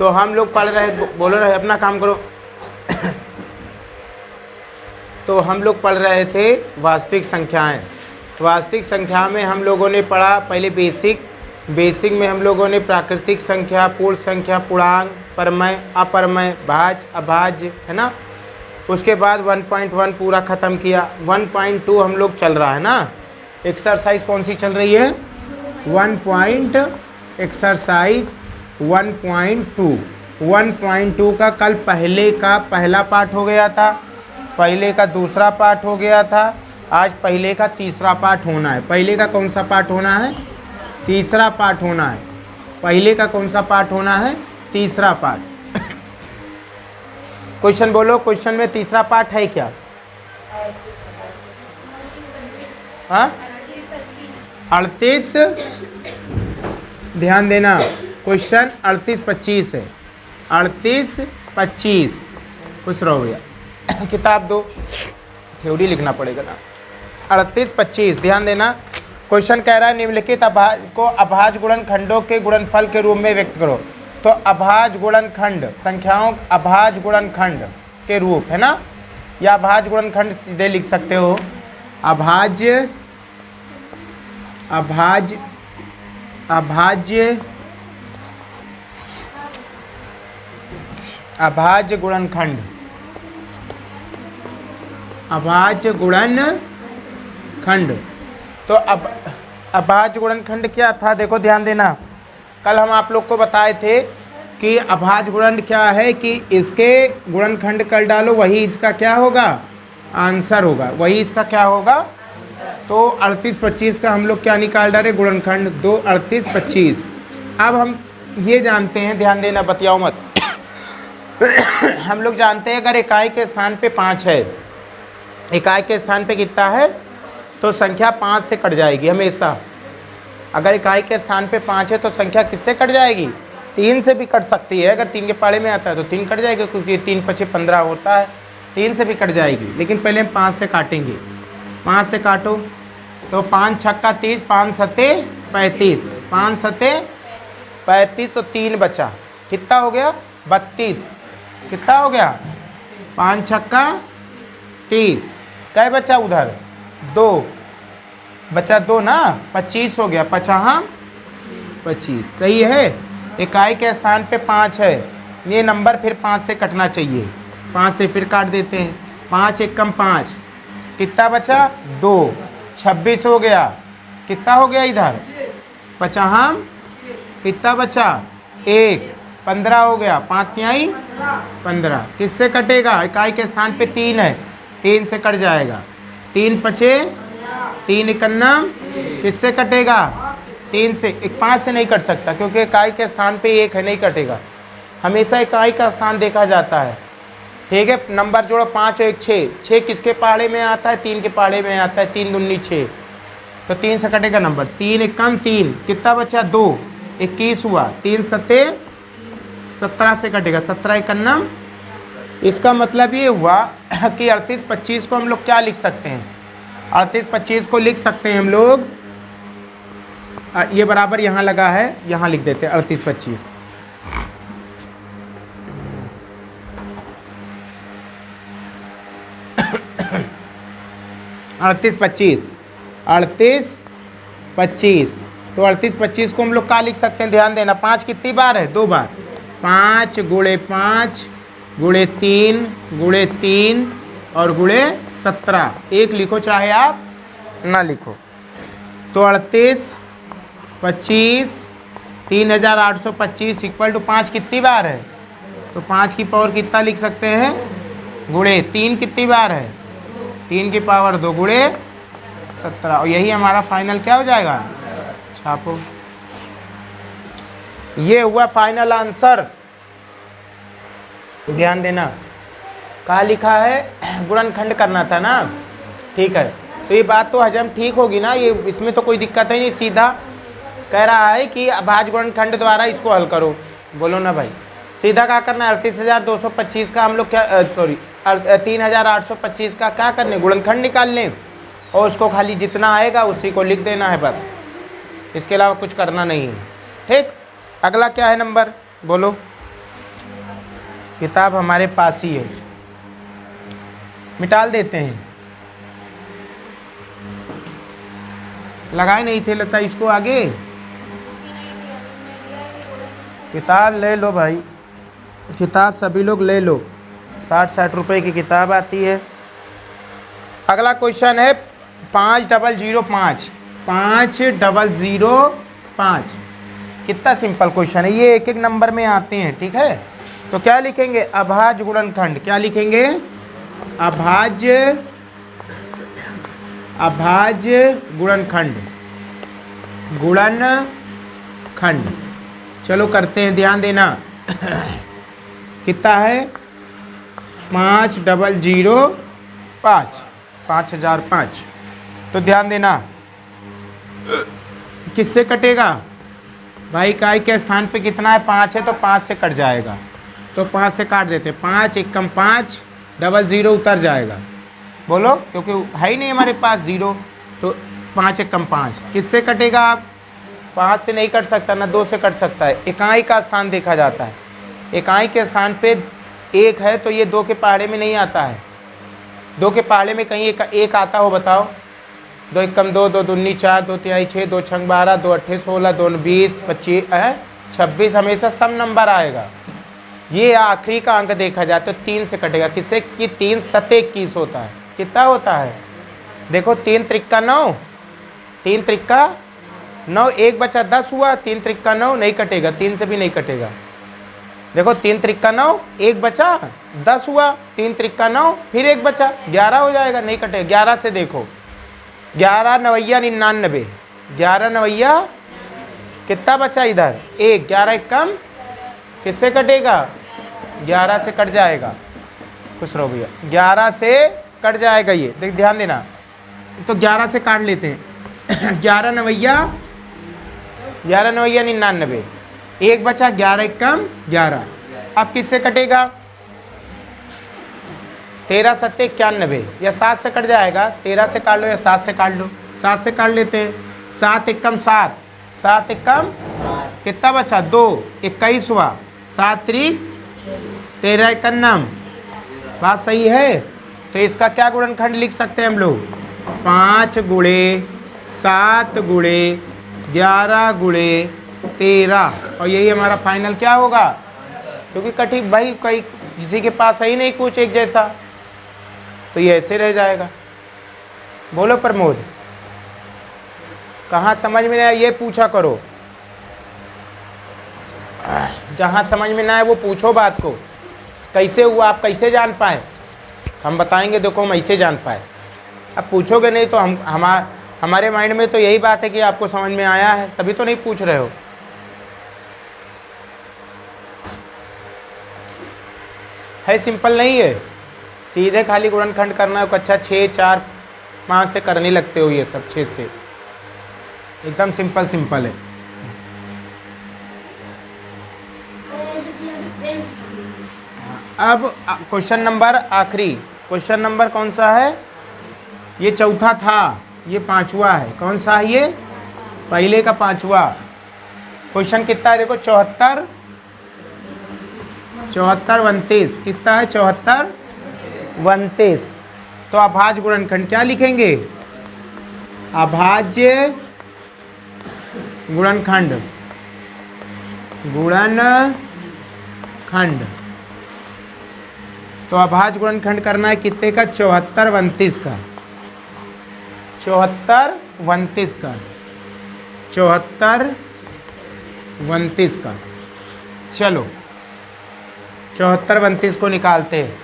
तो हम लोग पढ़ रहे, बोलो रहे, अपना काम करो। तो हम लोग पढ़ रहे थे वास्तविक संख्याएं। वास्तविक संख्या में हम लोगों ने पढ़ा पहले बेसिक में हम लोगों ने प्राकृतिक संख्या, पूर्ण संख्या, पूर्णांक, परमय, अपरमय, भाज्य, अभाज्य, है ना। उसके बाद 1.1 पूरा ख़त्म किया। 1.2 हम लोग चल रहा है ना। एक्सरसाइज कौन सी चल रही है? एक्सरसाइज 1.2। 1.2 का कल पहले का पहला पार्ट हो गया था, पहले का दूसरा पार्ट हो गया था, आज पहले का तीसरा पार्ट होना है। पहले का कौन सा पार्ट होना है? तीसरा पार्ट होना है। पहले का कौन सा पार्ट होना है? तीसरा पार्ट। क्वेश्चन बोलो, क्वेश्चन में तीसरा पार्ट है क्या? हाँ, 38। ध्यान देना, क्वेश्चन 38-25 है। 38-25 खुश रहो भैया। किताब दो, थ्योरी लिखना पड़ेगा ना। 38-25 ध्यान देना। क्वेश्चन कह रहा है निम्नलिखित अभाज्य को अभाज्य गुणनखंडों के गुणनफल के रूप में व्यक्त करो। तो अभाज्य गुणनखंड, संख्याओं अभाज्य गुणनखंड के रूप, है ना, या अभाज्य गुणनखंड सीधे लिख सकते हो। अभाज्य अभाज्य अभाज्य अभाज्य गुणनखंड, अभाज्य गुणनखंड। तो अब अभाज्य गुणनखंड क्या था? देखो ध्यान देना, कल हम आप लोग को बताए थे कि अभाज्य गुणनखंड क्या है कि इसके गुणनखंड कर डालो, वही इसका क्या होगा? आंसर होगा। वही इसका क्या होगा? तो 38-25 का हम लोग क्या निकाल डाले? गुणनखंड। 2 38-25। अब हम ये जानते हैं, ध्यान देना, बतियाओ मत। हम लोग जानते हैं अगर इकाई के स्थान पे 5 है, इकाई के स्थान पे कितना है, तो संख्या 5 से कट जाएगी हमेशा। अगर इकाई के स्थान पे 5 है तो संख्या किससे कट जाएगी? 3 से भी कट सकती है। अगर 3 के पाड़े में आता है तो 3 कट जाएगी, क्योंकि 3×5 = 15 होता है। 3 से भी कट जाएगी, लेकिन पहले हम 5 से काटेंगे। 5 से काटो तो 5×6 = 30, 5×7 = 35, 5×7 = 35 और 3 बचा, कितना हो गया? 32। कितना हो गया? 5×6 = 30। क्या बचा उधर? 2 बचा, 2 ना, 25 हो गया। 5×25 सही है। इकाई के स्थान पे 5 है, ये नंबर फिर 5 से कटना चाहिए। 5 से फिर काट देते हैं। 5×1 = 5, कितना बचा? 2, 26 हो गया। कितना हो गया इधर? 5 कितना बचा? 1, 15 हो गया। 5×3 = 15। किससे कटेगा? इकाई के स्थान पे 3 है, 3 से कट जाएगा। 3×5 = 3×1 किससे कटेगा? 3 से। 5 से नहीं कट सकता, क्योंकि इकाई के स्थान पे 1 है, नहीं कटेगा। हमेशा इकाई का स्थान देखा जाता है। ठीक है, नंबर जोड़ो। 5 और 1 6, 6 किसके पहाड़े में आता है? 3 के पहाड़े में आता है। 3 दूनी 6, तो 3 से कटेगा नंबर। 3×1 = 3, कितना बचा? 2, 21 हुआ। 3×7 = 17 से कटेगा। 17×1 = इसका मतलब ये हुआ कि 38-25 को हम लोग क्या लिख सकते हैं? 38-25 को लिख सकते हैं हम लोग, ये बराबर यहाँ लगा है, यहाँ लिख देते हैं 38-25। अड़तीस पच्चीस तो 38-25 को हम लोग क्या लिख सकते हैं? ध्यान देना, 5 कितनी बार है? 2 बार। 5 × 5 × 3 × 3 और × 17। 1 लिखो चाहे आप ना लिखो। तो 38-25 3825 = 5 कितनी बार है? तो 5 की पावर कितना लिख सकते हैं? गुणे 3 कितनी बार है? 3 की पावर 2 × 17। और यही हमारा फाइनल क्या हो जाएगा? छापो। ये हुआ फाइनल आंसर। ध्यान देना, कहाँ लिखा है? गुणनखंड करना था ना। ठीक है, तो ये बात तो हजम ठीक होगी ना, ये इसमें तो कोई दिक्कत है नहीं। सीधा कह रहा है कि अभाज्य गुणनखंड द्वारा इसको हल करो। बोलो ना भाई, सीधा क्या करना है? 38,225 का हम लोग क्या, सॉरी 3,825 का क्या करने? गुणनखंड निकाल लें, और उसको खाली जितना आएगा उसी को लिख देना है बस, इसके अलावा कुछ करना नहीं है। ठीक, अगला क्या है नंबर? बोलो। किताब हमारे पास ही है, मिटाल देते हैं। लगाए नहीं थे लगता इसको आगे। किताब ले लो भाई, किताब सभी लोग ले लो, 60-60 रुपए की किताब आती है। अगला क्वेश्चन है 5005, 5005। कितना सिंपल क्वेश्चन है ये, एक एक नंबर में आते हैं, ठीक है। तो क्या लिखेंगे, अभाज्य गुणनखंड। क्या लिखेंगे, अभाज्य गुणनखंड, गुणनखंड। चलो करते हैं, ध्यान देना। कितना है, 5005, 5005। तो ध्यान देना, किससे कटेगा भाई, इकाई के स्थान पे कितना है, 5 है तो 5 से कट जाएगा, तो 5 से काट देते, 5 एकम 5, 00 उतर जाएगा। बोलो, क्योंकि है ही नहीं हमारे पास 0, तो 5 एकम 5 किससे कटेगा। आप 5 से नहीं कट सकता, ना 2 से कट सकता है। इकाई का स्थान देखा जाता है, इकाई के स्थान पे 1 है तो ये 2 के पहाड़े में नहीं आता है। 2 के पहाड़े में कहीं एक आता हो, बताओ। 2 एकम 2, 2 दूनी 4, 2 तिहाई 6, 2 छंग 12, 2 अट्ठे 16, 2 20, 25 26, हमेशा सम नंबर आएगा। ये आखिरी का अंक देखा जाए तो 3 से कटेगा, किससे कि 3 7 21 होता है। कितना होता है, देखो 3 त्रिक्का 9, 3 त्रिक्का 9, 1 बचा 10 हुआ, 3 त्रिक्का 9 नहीं कटेगा, 3 से भी नहीं कटेगा। देखो 3 त्रिक्का 9, 1 बचा 10 हुआ, 3 त्रिक्का 9, फिर 1 बचा 11 हो जाएगा, नहीं कटेगा। 11 से देखो, 11 नवैया 99, 11 नवैया कितना बचा इधर 1, 11 एकम किससे कटेगा, 11 से कट जाएगा। खुश रहो भैया, 11 से कट जाएगा ये, देख ध्यान देना। तो 11 से काट लेते हैं, 11 नवैया 99, 1 बचा 11 एकम 11। अब किससे कटेगा, 13 7 91, या 7 से कट जाएगा। 13 से काट लो या 7 से काट लो, 7 से काट लेते हैं। 7 एकम 7, 7 एकम कितना बचा 2, 21 हुआ, 7 त्रिक 13 91। बात सही है। तो इसका क्या गुणनखंड लिख सकते हैं हम लोग, 5 गुणे 7 गुणे 11 गुणे 13, और यही हमारा फाइनल क्या होगा। क्योंकि कठिन भाई कोई किसी के पास है ही नहीं कुछ एक जैसा, तो ये ऐसे रह जाएगा। बोलो प्रमोद, कहाँ समझ में नहीं आया ये पूछा करो, जहाँ समझ में ना आए वो पूछो बात को। कैसे हुआ, आप कैसे जान पाए, हम बताएंगे, देखो हम ऐसे जान पाए। अब पूछोगे नहीं तो हमारे माइंड में तो यही बात है कि आपको समझ में आया है, तभी तो नहीं पूछ रहे हो। है सिंपल नहीं है, सीधे खाली गुणनखंड करना है। कक्षा 6 4 5 से करने लगते हो ये सब, 6 से एकदम सिंपल सिंपल है। अब क्वेश्चन नंबर आखिरी, क्वेश्चन नंबर कौन सा है, ये चौथा था, ये 5वां है। कौन सा है ये, पहले का 5वां क्वेश्चन। कितना है देखो, 74 29, कितना है 74 29। तो अभाज्य गुणनखंड क्या लिखेंगे, अभाज्य गुणनखंड, गुणनखंड। तो अभाज्य गुणनखंड करना है कितने का, 74 29 का, 74 29 का, 74 29 का। चलो 74 29 को निकालते हैं।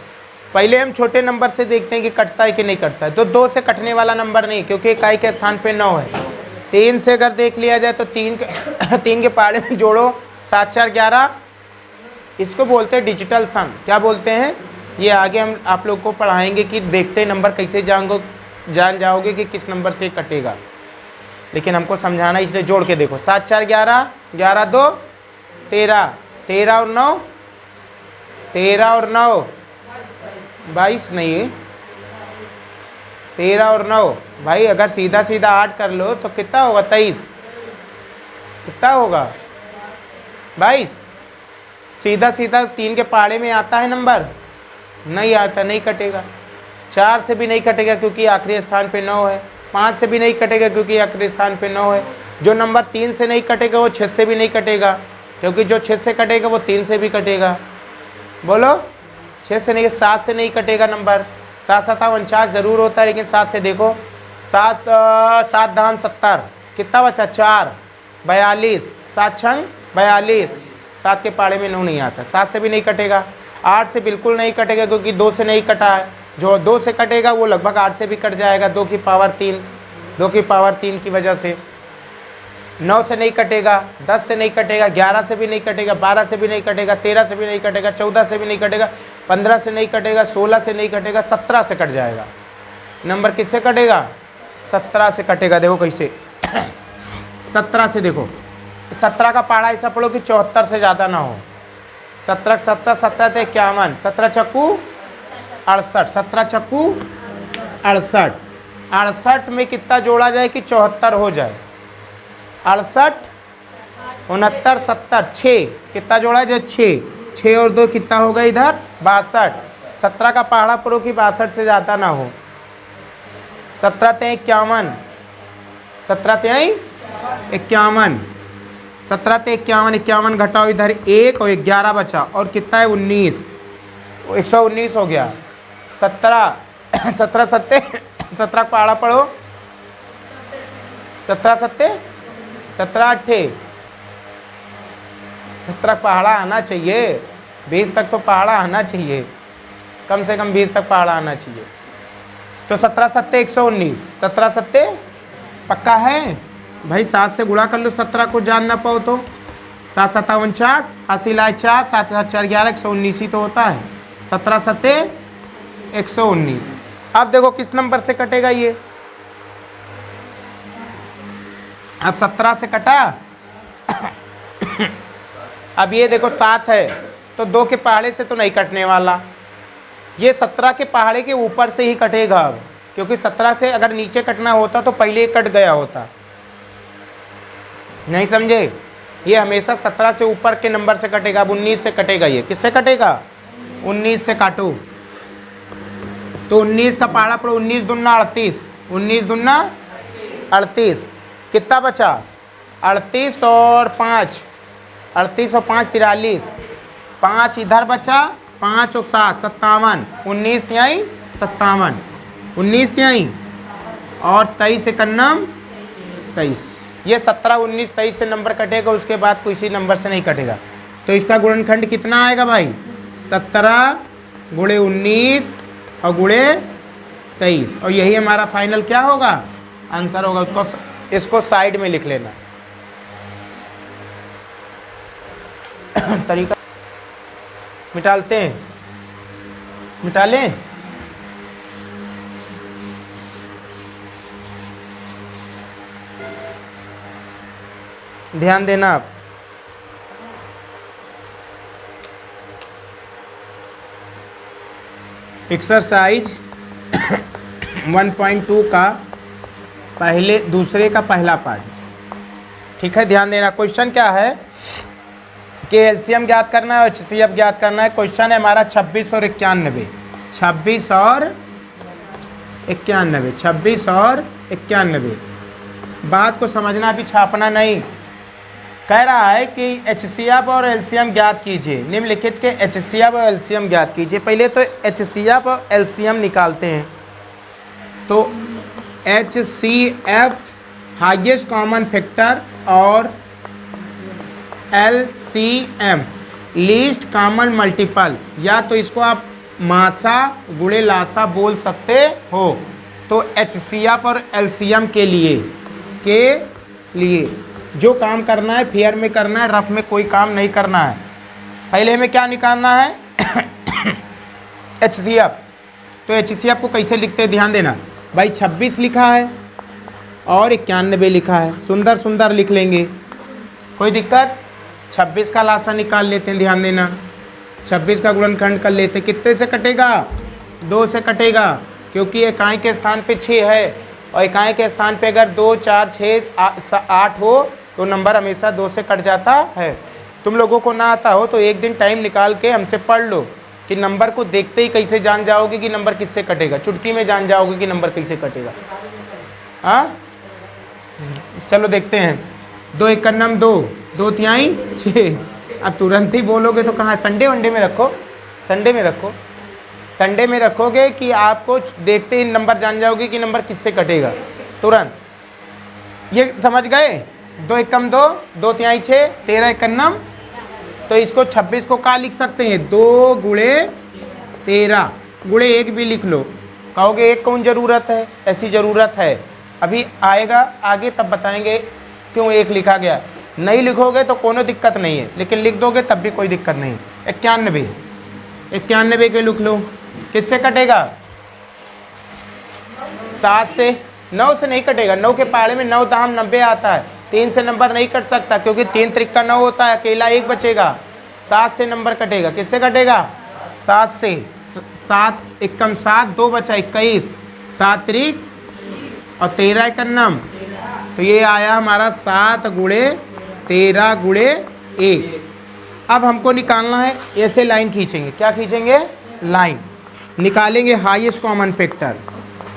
पहले हम छोटे नंबर से देखते हैं कि कटता है कि नहीं कटता है। तो 2 से कटने वाला नंबर नहीं, क्योंकि इकाई के स्थान पे 9 है। 3 से अगर देख लिया जाए तो 3 के पहाड़े में जोड़ो, 7 4 11, इसको बोलते हैं डिजिटल सम। क्या बोलते हैं, ये आगे हम आप लोग को पढ़ाएंगे कि देखते नंबर कैसे जान जाओगे कि किस नंबर से कटेगा, लेकिन हमको समझाना इसलिए जोड़ के देखो। 7 4 11, 11 2 13, 13 और 9 13 और 9 22 नहीं है, 13 और 9 भाई अगर सीधा सीधा 8 कर लो तो कितना होगा, 23, कितना होगा 22। सीधा सीधा 3 के पहाड़े में आता है नंबर, नहीं आता, नहीं कटेगा। 4 से भी नहीं कटेगा क्योंकि आखिरी स्थान पे 9 है। 5 से भी नहीं कटेगा क्योंकि आखिरी स्थान पे 9 है। जो नंबर 3 से नहीं कटेगा वो 6 से भी नहीं कटेगा, क्योंकि जो 6 से कटेगा वो 3 से भी कटेगा। बोलो 6 से नहीं, 7 से नहीं कटेगा नंबर। 7 7 49 ज़रूर होता है, लेकिन 7 से देखो, 7 7 धाम 70, कितना बचा 4 42, 7 छंग 42, 7 के पहाड़े में 9 नहीं आता। 7 से भी नहीं कटेगा। 8 से बिल्कुल नहीं कटेगा क्योंकि 2 से नहीं कटा है। जो 2 से कटेगा वो लगभग 8 से भी कट जाएगा, 2 की पावर 3, 2 की पावर 3 की वजह से। 9 से नहीं कटेगा, 10 से नहीं कटेगा, 11 से भी नहीं कटेगा, 12 से भी नहीं कटेगा, 13 से भी नहीं कटेगा, 14 से भी नहीं कटेगा, 15 से नहीं कटेगा, 16 से नहीं कटेगा, 17 से कट जाएगा। नंबर किससे कटेगा? 17 से कटेगा। देखो कैसे 17 से, देखो 17 का पहाड़ा ऐसा पढ़ो कि 74 से ज़्यादा ना हो। 17 17 17 थे 51, 17 चक्कू 68, 17 चक्कू 68। 68 में कितना जोड़ा जाए कि 74 हो जाए? 68 69 70, 6 कितना जोड़ा जाए? 6 और 2 कितना होगा इधर? 62। 17 का पहाड़ा पढ़ो कि 62 से ज़्यादा ना हो। 17 ते 51, 17 ते 51, 17 ते 51, 51 घटाओ इधर 1 और 11 बचा, और कितना है? 19, 119 हो गया। 17 17 सत्ते 17 का पहाड़ा पढ़ो, 17 सत्ते 17 अट्ठे 17 पहाड़ा आना चाहिए। 20 तक तो पहाड़ा आना चाहिए, कम से कम 20 तक पहाड़ा आना चाहिए। तो 17 सत्ते 119, 17 सत्ते पक्का है भाई। 7 से गुणा कर लो 17 को, जान ना पाओ तो। 7 7 49, 80 लाए 4, 7 7 4 11, 119 ही तो होता है। 17 सत्ते 119। अब देखो किस नंबर से कटेगा ये। अब 17 से कटा। अब ये देखो 7 है तो 2 के पहाड़े से तो नहीं कटने वाला, ये 17 के पहाड़े के ऊपर से ही कटेगा। अब क्योंकि 17 से अगर नीचे कटना होता तो पहले कट गया होता। नहीं समझे? ये हमेशा 17 से ऊपर के नंबर से कटेगा। अब 19 से कटेगा। ये किससे कटेगा? 19 से काटो तो 19 का पहाड़ा पड़ो, 19 दूना 38, 19 दूना 38, कितना बचा? 38 और 5, 38 और 5 43, 5 इधर बचा, 5 और 7 57, 19 त्याई 57, 19 त्याई और 23 एकन्नम 23। ये 17 19 23 से नंबर कटेगा, उसके बाद किसी नंबर से नहीं कटेगा। तो इसका गुणनखंड कितना आएगा भाई? 17 गुणे 19 और गुणे 23, और यही हमारा फाइनल क्या होगा? आंसर होगा। उसको इसको साइड में लिख लेना। तरीका मिटालते हैं, मिटा लें। ध्यान देना आप। एक्सरसाइज 1.2 का दूसरे का पहला पार्ट, ठीक है। ध्यान देना। क्वेश्चन क्या है कि एलसीएम ज्ञात करना है और एचसीएफ ज्ञात करना है। क्वेश्चन है हमारा 26 और 91, 26 और 91, 26 और 91। बात को समझना, भी छापना नहीं। कह रहा है कि एचसीएफ और एलसीएम ज्ञात कीजिए। निम्नलिखित के एचसीएफ और एलसीएम ज्ञात कीजिए। पहले तो एचसीएफ और एलसीएम निकालते हैं। तो HCF हाईएस्ट कॉमन फैक्टर और LCM लीस्ट कॉमन मल्टीपल, या तो इसको आप मासा गुणे लासा बोल सकते हो। तो HCF और LCM के लिए जो काम करना है फेयर में करना है, रफ में कोई काम नहीं करना है। पहले हमें क्या निकालना है? HCF। तो HCF को कैसे लिखते हैं ध्यान देना भाई। 26 लिखा है और 91 लिखा है, सुंदर सुंदर लिख लेंगे, कोई दिक्कत। 26 का लासा निकाल लेते हैं, ध्यान देना। 26 का गुणनखंड कर लेते हैं। कितने से कटेगा? 2 से कटेगा, क्योंकि इकाई के स्थान पे 6 है और इकाई के स्थान पे अगर 2 4 6 8 हो तो नंबर हमेशा 2 से कट जाता है। तुम लोगों को ना आता हो तो एक दिन टाइम निकाल के हमसे पढ़ लो कि नंबर को देखते ही कैसे जान जाओगे कि नंबर किससे कटेगा, चुटकी में जान जाओगे कि नंबर कैसे कटेगा। हाँ चलो देखते हैं। 2 एक नम 2, 2 तिहाई 6। अब तुरंत ही बोलोगे तो कहाँ, संडे वनडे में रखो, संडे में रखो, संडे में रखोगे कि आपको देखते ही नंबर जान जाओगे कि नंबर किससे कटेगा तुरंत। ये समझ गए? 2 एक 2, 2 तिहाई 6, 13 एक नम। तो इसको 26 को क्या लिख सकते हैं, 2 गुणे 13 गुणे 1 भी लिख लो। कहोगे एक कौन ज़रूरत है, ऐसी ज़रूरत है, अभी आएगा आगे तब बताएंगे क्यों एक लिखा गया। नहीं लिखोगे तो कोनो दिक्कत नहीं है, लेकिन लिख दोगे तब भी कोई दिक्कत नहीं। 91, 91 के लिख लो, किससे कटेगा, 7 से। 9 से नहीं कटेगा, 9 के पहाड़े में 9 दाम 90 आता है, 3 से नंबर नहीं कट सकता क्योंकि 3 त्रिक्का 9 होता है, अकेला 1 बचेगा। 7 से नंबर कटेगा, किससे कटेगा, 7 से। 7 एकम 7, 2 बचा 21, 7 त्रिक और 13 एक नम। तो ये आया हमारा 7 गुणे 13 गुणे 1। अब हमको निकालना है, ऐसे लाइन खींचेंगे, क्या खींचेंगे, लाइन निकालेंगे highest common factor.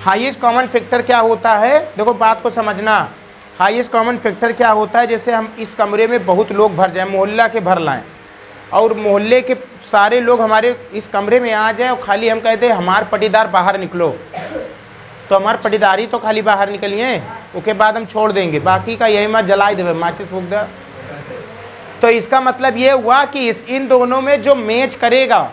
Highest common factor क्या होता है, देखो बात को समझना। हाईएस्ट कॉमन फैक्टर क्या होता है, जैसे हम इस कमरे में बहुत लोग भर जाएं, मोहल्ला के भर लाएं और मोहल्ले के सारे लोग हमारे इस कमरे में आ जाए और खाली हम कहते हैं हमार पटीदार बाहर निकलो, तो हमार पटीदारी तो खाली बाहर निकलिए, उसके बाद हम छोड़ देंगे, बाकी का यही मत जलाई देवे, माचिस फूक दे। तो इसका मतलब ये हुआ कि इन दोनों में जो मैच करेगा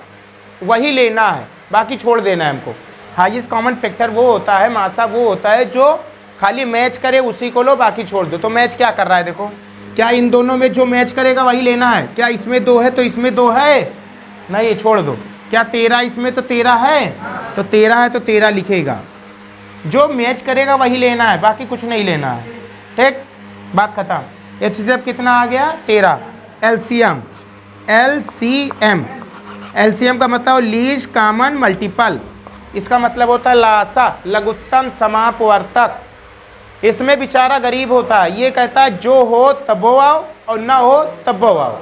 वही लेना है, बाकी छोड़ देना है हमको। हाईएस्ट कॉमन फैक्टर वो होता है, मासा वो होता है जो खाली मैच करे उसी को लो, बाकी छोड़ दो। तो मैच क्या कर रहा है, देखो क्या इन दोनों में जो मैच करेगा वही लेना है। क्या इसमें 2 है तो इसमें 2 है, नहीं छोड़ दो। क्या 13 इसमें तो 13 है, तो 13 है तो 13 लिखेगा, जो मैच करेगा वही लेना है, बाकी कुछ नहीं लेना है। ठीक, बात खत्म। HCF कितना आ गया, 13। LCM, LCM, LCM का मतलब लीस्ट कॉमन मल्टीपल, इसका मतलब होता है लासा, लघुत्तम समापवर्तक। इसमें बेचारा गरीब होता है, ये कहता है जो हो तब वो आओ और ना हो तब वो आओ।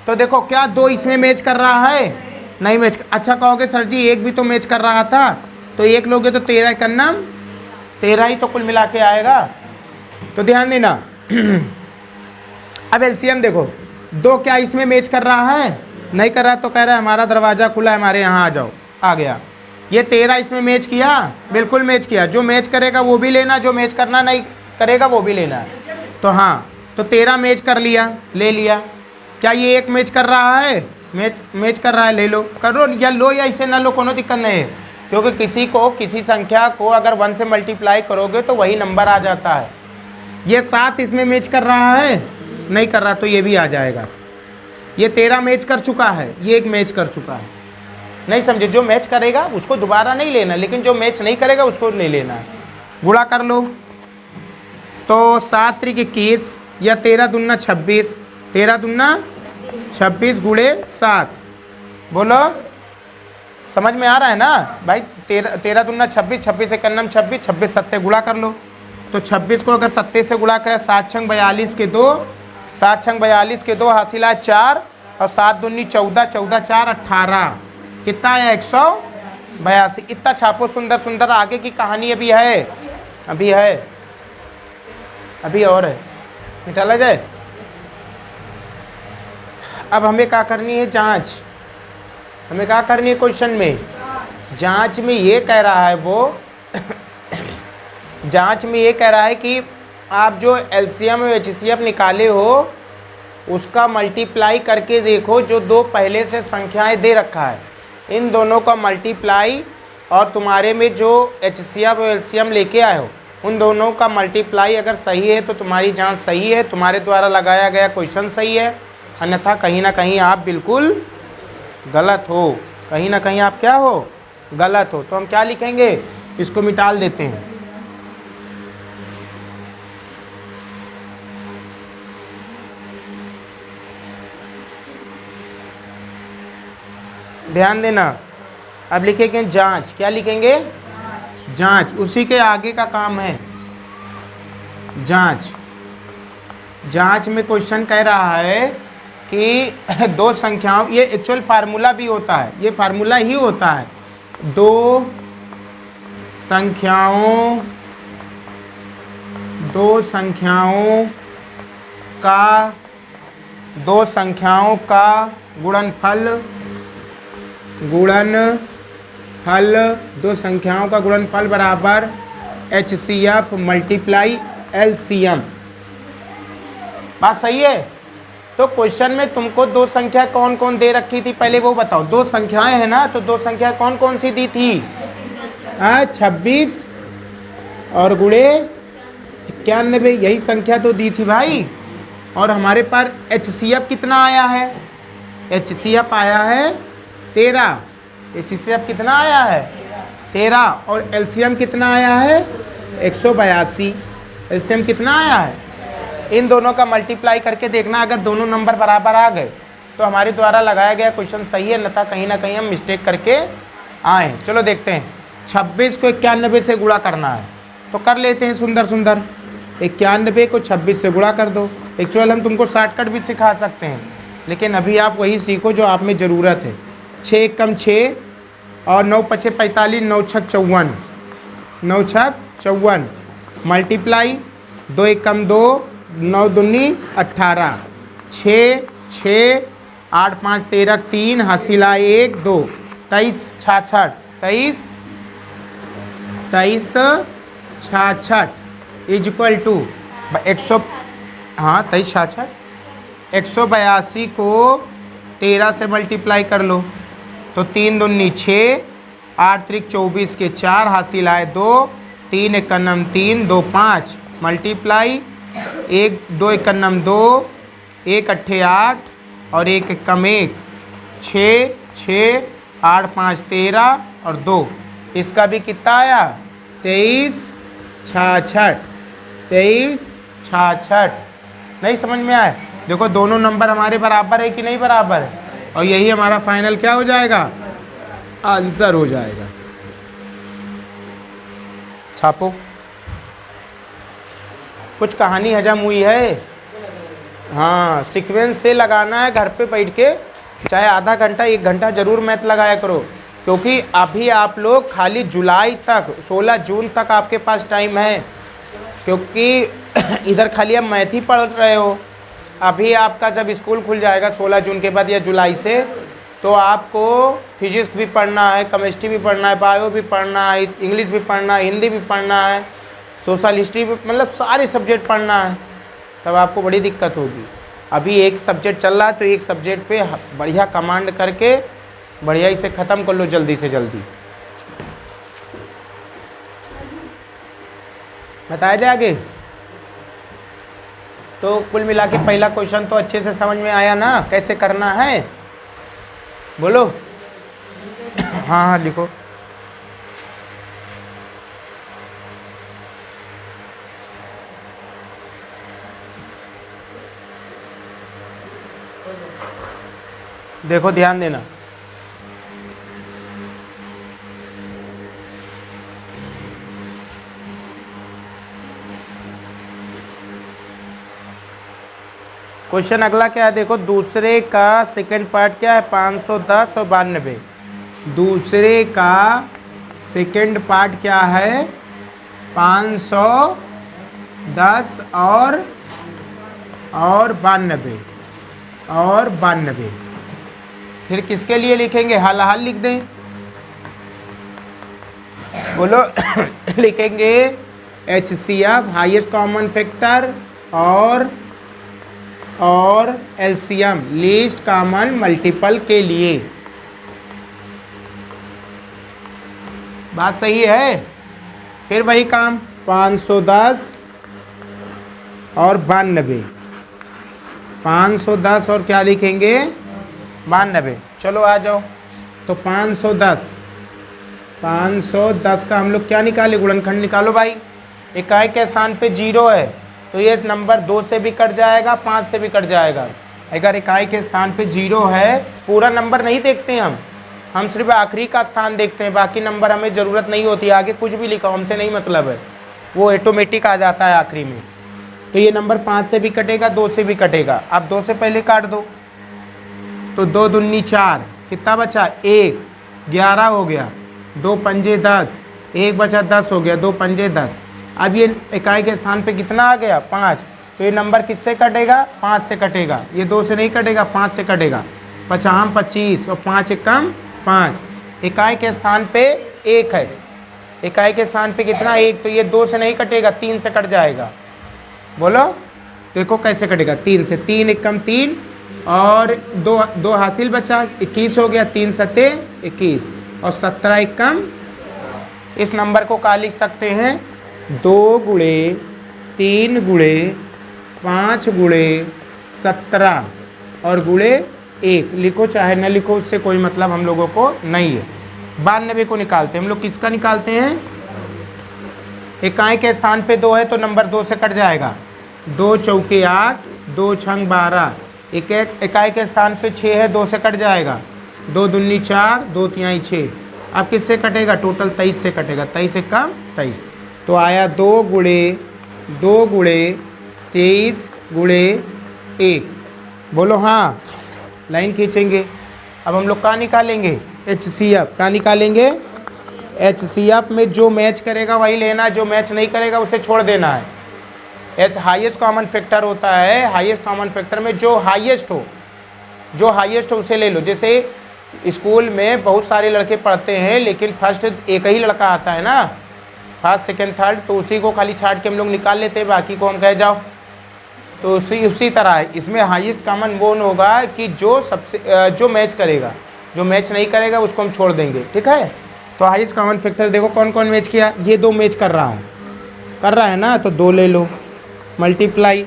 तो देखो क्या 2 इसमें मैच कर रहा है, नहीं मैच। अच्छा कहोगे सर जी 1 भी तो मैच कर रहा था, तो 1 लोगे तो 13 करना, 13 ही तो कुल मिला के आएगा। तो ध्यान देना। अब LCM देखो, 2 क्या इसमें मैच कर रहा है, नहीं कर रहा, तो कह रहा है हमारा दरवाज़ा खुला है, हमारे यहाँ आ जाओ, आ गया। ये 13 इसमें मैच किया, बिल्कुल मैच किया, जो मैच करेगा वो भी लेना, जो मैच करना नहीं करेगा वो भी लेना है। तो हाँ, तो 13 मैच कर लिया, ले लिया। क्या ये 1 मैच कर रहा है, मैच कर रहा है, ले लो, करो या लो या इसे ना लो, कोनो दिक्कत नहीं है, क्योंकि किसी संख्या को अगर 1 से मल्टीप्लाई करोगे तो वही नंबर आ जाता है। ये 7 इसमें मैच कर रहा है, नहीं कर रहा, तो ये भी आ जाएगा। ये 13 मैच कर चुका है, ये 1 मैच कर चुका है, नहीं समझे। जो मैच करेगा उसको दोबारा नहीं लेना, लेकिन जो मैच नहीं करेगा उसको नहीं लेना है। गुणा कर लो, तो 7 त्रिक 21 या 13 दूना 26, 13 दूना 26 गुणे 7, बोलो समझ में आ रहा है ना भाई। 13 दूना 26, 26 एक नम 26, 26 सत्ते गुणा कर लो। तो 26 को अगर 7 से गुणा करें, 7 छंग 42 के 2, 7 छंग 42 के 2 हासिल है 4 और 7 दूनी 14, 14 4 18, कितना है 182। इतना छापो, सुंदर सुंदर आगे की कहानी अभी है, अभी है, अभी और है, निकाला जाए। अब हमें क्या करनी है, जांच। हमें क्या करनी है क्वेश्चन में, जांच में ये कह रहा है वो जांच में ये कह रहा है कि आप जो LCM और HCF निकाले हो उसका मल्टीप्लाई करके देखो, जो 2 पहले से संख्याएं दे रखा है इन दोनों का मल्टीप्लाई, और तुम्हारे में जो HCF और LCM लेके आए हो उन दोनों का मल्टीप्लाई अगर सही है तो तुम्हारी जांच सही है, तुम्हारे द्वारा लगाया गया क्वेश्चन सही है, अन्यथा कहीं ना कहीं आप बिल्कुल गलत हो, कहीं ना कहीं आप क्या हो, गलत हो। तो हम क्या लिखेंगे, इसको मिटाल देते हैं। ध्यान देना, अब लिखेंगे जांच। क्या लिखेंगे, जांच। उसी के आगे का काम है जांच। जांच में क्वेश्चन कह रहा है कि दो संख्याओं, ये एक्चुअल फार्मूला भी होता है, ये फार्मूला ही होता है, दो संख्याओं का गुणनफल दो संख्याओं का गुणनफल बराबर HCF मल्टीप्लाई LCM। बात सही है? तो क्वेश्चन में तुमको दो संख्या कौन कौन दे रखी थी पहले वो बताओ। दो संख्याएं हैं ना, तो दो संख्या कौन कौन सी दी थी? 26 और गुणे 91, यही संख्या तो दी थी भाई। और हमारे पास HCF कितना आया है? HCF आया है 13। HCF कितना आया है? 13। और LCM कितना आया है? 182। LCM कितना आया है? इन दोनों का मल्टीप्लाई करके देखना, अगर दोनों नंबर बराबर आ गए तो हमारे द्वारा लगाया गया क्वेश्चन सही है, अन्यथा कहीं ना कहीं हम मिस्टेक करके आए। चलो देखते हैं। 26 को 91 से गुणा करना है तो कर लेते हैं। सुंदर 91 को 26 से गुणा कर दो। एक्चुअल हम तुमको शॉर्टकट भी सिखा सकते हैं, लेकिन अभी आप वही सीखो जो आप में ज़रूरत है। 6 कम 6 और 9 पचे 45, 9 छक 54, 9 छक 54 मल्टीप्लाई 2 एक कम 2, 9 दूनी 18, 6 6 8 5 13 3 हासिला 1 2 23 66 23 66 इज इक्वल टू 100, हाँ 23 66 182 को 13 से मल्टीप्लाई कर लो तो 3 दूनी 6, 8 त्रिक 24 के 4 हासिल आए 2, 3 एकन्नम 3 2 5 मल्टीप्लाई 1 2 एकन्नम 2, 1 अट्ठे 8 और 1 एकम 1, 6 6 8 5 13 और 2, इसका भी कितना आया? 23 66। 23 66। नहीं समझ में आया? देखो दोनों नंबर हमारे बराबर है कि नहीं बराबर है, और यही हमारा फाइनल क्या हो जाएगा? आंसर हो जाएगा। छापो। कुछ कहानी हजम हुई है? हाँ, सीक्वेंस से लगाना है घर पे बैठ के, चाहे आधा घंटा 1 घंटा ज़रूर मैथ लगाया करो, क्योंकि अभी आप लोग खाली जुलाई तक 16 जून तक आपके पास टाइम है, क्योंकि इधर खाली आप मैथ ही पढ़ रहे हो। अभी आपका जब स्कूल खुल जाएगा 16 जून के बाद या जुलाई से, तो आपको फिजिक्स भी पढ़ना है, केमिस्ट्री भी पढ़ना है, बायो भी पढ़ना है, इंग्लिश भी पढ़ना है, हिंदी भी पढ़ना है, सोशल हिस्ट्री भी, मतलब सारे सब्जेक्ट पढ़ना है। तब आपको बड़ी दिक्कत होगी। अभी एक सब्जेक्ट चल रहा है तो एक सब्जेक्ट पे बढ़िया कमांड करके बढ़िया इसे ख़त्म कर लो जल्दी से जल्दी। बताया जाए आगे? तो कुल मिला के पहला क्वेश्चन तो अच्छे से समझ में आया ना, कैसे करना है? बोलो। हाँ हाँ लिखो। देखो ध्यान देना। क्वेश्चन अगला क्या है? देखो दूसरे का सेकंड पार्ट क्या है? 510 और 92। दूसरे का सेकंड पार्ट क्या है? 510 और 92। फिर किसके लिए लिखेंगे? हाल हाल लिख दें। बोलो। लिखेंगे HCF हाईएस्ट कॉमन फैक्टर और LCM लीस्ट कॉमन मल्टीपल के लिए। बात सही है? फिर वही काम 510 और 92। 510 और क्या लिखेंगे? 92। चलो आ जाओ। तो 510 का हम लोग क्या निकाले? गुणनखंड निकालो भाई। इकाई के स्थान पे 0 है तो ये नंबर 2 से भी कट जाएगा, 5 से भी कट जाएगा। अगर इकाई के स्थान पे 0 है, पूरा नंबर नहीं देखते हम सिर्फ आखिरी का स्थान देखते हैं, बाकी नंबर हमें ज़रूरत नहीं होती। आगे कुछ भी लिखो, हमसे नहीं मतलब है, वो ऑटोमेटिक आ जाता है आखिरी में। तो ये नंबर 5 से भी कटेगा, 2 से भी कटेगा। आप 2 से पहले काट दो तो 2 दूनी 4, कितना बचा 1, 11 हो गया, 2 पंजे 10, 1 बचा 10 हो गया, 2 पंजे 10। अब ये इकाई के स्थान पे कितना आ गया 5, तो ये नंबर किससे कटेगा 5 से कटेगा, ये 2 से नहीं कटेगा 5 से कटेगा। 5 25 और 5 एकम 5, इकाई के स्थान पे 1 है, इकाई के स्थान पे कितना 1, तो ये 2 से नहीं कटेगा 3 से कट जाएगा। बोलो देखो कैसे कटेगा, 3 से, 3 एकम 3 और 2 हासिल बचा, 21 हो गया, 3 सते 21 और 17 एकम। इस नंबर को क्या लिख सकते हैं 2 गुणे 3 गुणे 5 गुणे 17 और गुणे 1, लिखो चाहे न लिखो, उससे कोई मतलब हम लोगों को नहीं है। 92 को निकालते हैं हम लोग, किसका निकालते हैं, इकाई के स्थान पे 2 है तो नंबर 2 से कट जाएगा, 2 चौके 8, 2 छंग 12, इकाई के स्थान पे 6 है, 2 से कट जाएगा, 2 दूनी 4, 2 तिहाई 6। अब किससे कटेगा टोटल 23 से कटेगा, 23 एकम 23, तो आया 2 गुणे 23 गुणे 1। बोलो हाँ, लाइन खींचेंगे। अब हम लोग क्या निकालेंगे HCF, क्या निकालेंगे HCF में जो मैच करेगा वही लेना, जो मैच नहीं करेगा उसे छोड़ देना है। H हाईएस्ट कॉमन फैक्टर होता है, हाईएस्ट कॉमन फैक्टर में जो हाईएस्ट हो उसे ले लो। जैसे स्कूल में बहुत सारे लड़के पढ़ते हैं लेकिन फर्स्ट एक ही लड़का आता है ना, फर्स्ट सेकंड थर्ड, तो उसी को खाली छाट के हम लोग निकाल लेते हैं, बाकी को हम कह जाओ। तो उसी तरह है, इसमें हाईएस्ट कॉमन वो होगा कि जो मैच करेगा, जो मैच नहीं करेगा उसको हम छोड़ देंगे, ठीक है। तो हाईएस्ट कॉमन फैक्टर देखो कौन कौन मैच किया, ये 2 मैच कर रहा है ना, तो 2 ले लो, मल्टीप्लाई,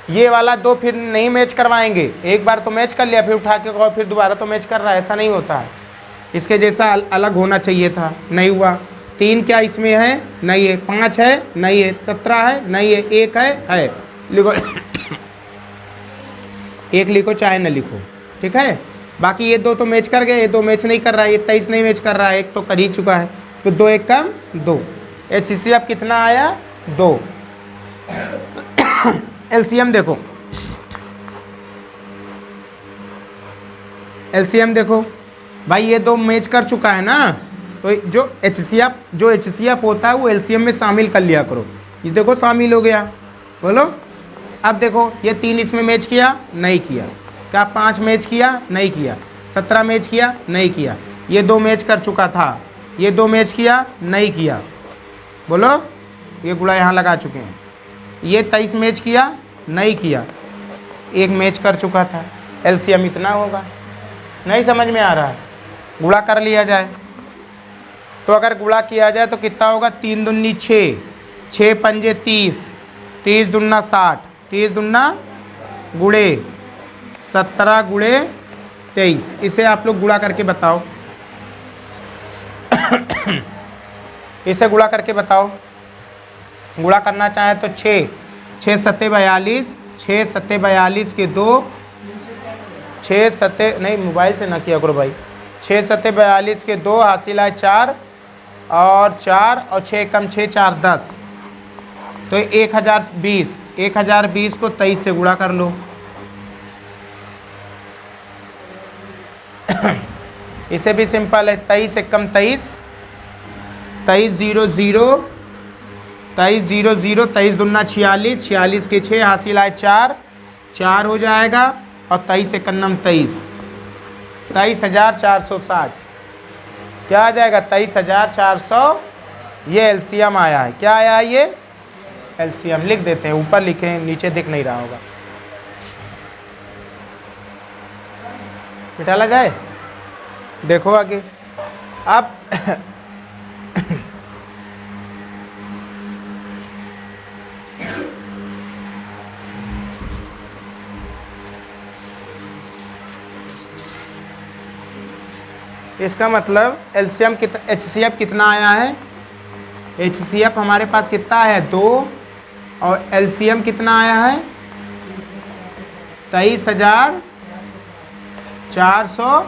ये वाला 2 फिर नहीं मैच करवाएंगे, एक बार तो मैच कर लिया फिर उठा के कहो फिर दोबारा तो मैच कर रहा है, ऐसा नहीं होता है, इसके जैसा अलग होना चाहिए था, नहीं हुआ। 3 क्या इसमें है, नहीं है, 5 है, नहीं है, 17 है, नहीं है, 1 है, लिखो 1 लिखो चाहे न लिखो, ठीक है। बाकी ये 2 तो मैच कर गए, ये 2 मैच नहीं कर रहा है, ये 23 नहीं मैच कर रहा है, 1 तो कर ही चुका है, तो 2 एकम 2। HCF कितना आया 2। LCM देखो, LCM देखो भाई, ये 2 मैच कर चुका है ना, तो जो HCF होता है वो LCM में शामिल कर लिया करो। ये देखो शामिल हो गया, बोलो। अब देखो ये 3 इसमें मैच किया, नहीं किया, क्या 5 मैच किया, नहीं किया, 17 मैच किया, नहीं किया, ये 2 मैच कर चुका था, ये 2 मैच किया, नहीं किया, बोलो, ये गुड़ा यहाँ लगा चुके हैं, ये 23 मैच किया, नहीं किया, 1 मैच कर चुका था। LCM इतना होगा, नहीं समझ में आ रहा है, गुड़ा कर लिया जाए, तो अगर गुड़ा किया जाए तो कितना होगा, 3 दूनी 6, 6 पंजे 30, 30 दूना 60, 30 दूना गुड़े 17 गुड़े 23, इसे आप लोग गुड़ा करके बताओ इसे गुड़ा करके बताओ। गुड़ा करना चाहे तो 6 सत्ते 42, 6 सत्ते 42 के 2, 6 सत्ते नहीं, मोबाइल से ना किया करो भाई, 6 सत्ते 42 के 2 हासिल है 4 और 6 कम 6 4 10, तो 1020, 1020 को 23 से गुणा कर लो। इसे भी सिंपल है, 23 एकम 23, 23 0 0, 23 0 0, 23 दूना 46, 46 के 6 हासिल आए 4, 4 हो जाएगा और 23 एकन्नम 23, 23,460, क्या आ जाएगा 23,400। ये LCM आया है, क्या आया है ये LCM, लिख देते हैं, ऊपर लिखें, नीचे दिख नहीं रहा होगा, मिटाला जाए, देखो आगे। अब इसका मतलब LCM HCF कितना आया है, HCF हमारे पास कितना आया है 2, और LCM कितना आया है 23,400,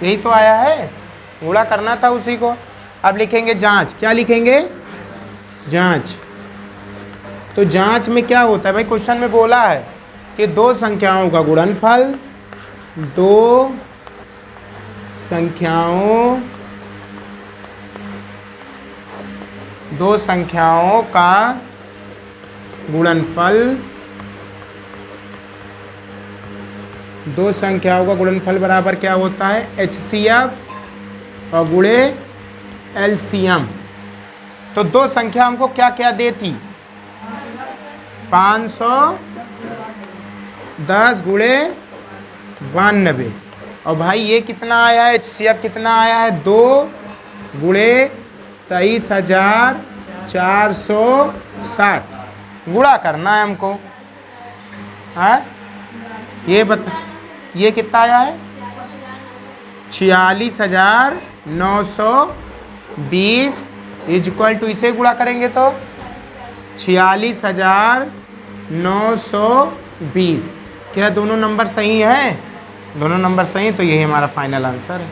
यही तो आया है, गुणा करना था उसी को। अब लिखेंगे जांच, क्या लिखेंगे जांच। तो जांच में क्या होता है भाई, क्वेश्चन में बोला है कि 2 संख्याओं का गुणनफल दो संख्याओं का गुणनफल, दो संख्याओं का गुणनफल बराबर क्या होता है, HCF और गुणे LCM। तो दो संख्या हमको क्या क्या देती, 510 गुणे 92। और भाई ये कितना आया है, HCF कितना आया है, 2 गुणे 23,460। गुणा करना है हमको। हाँ ये बता, ये कितना आया है, 46,920 इक्वल टू, इसे गुणा करेंगे तो 46,920। क्या दोनों नंबर सही हैं, दोनों नंबर सही, तो यही हमारा फाइनल आंसर है।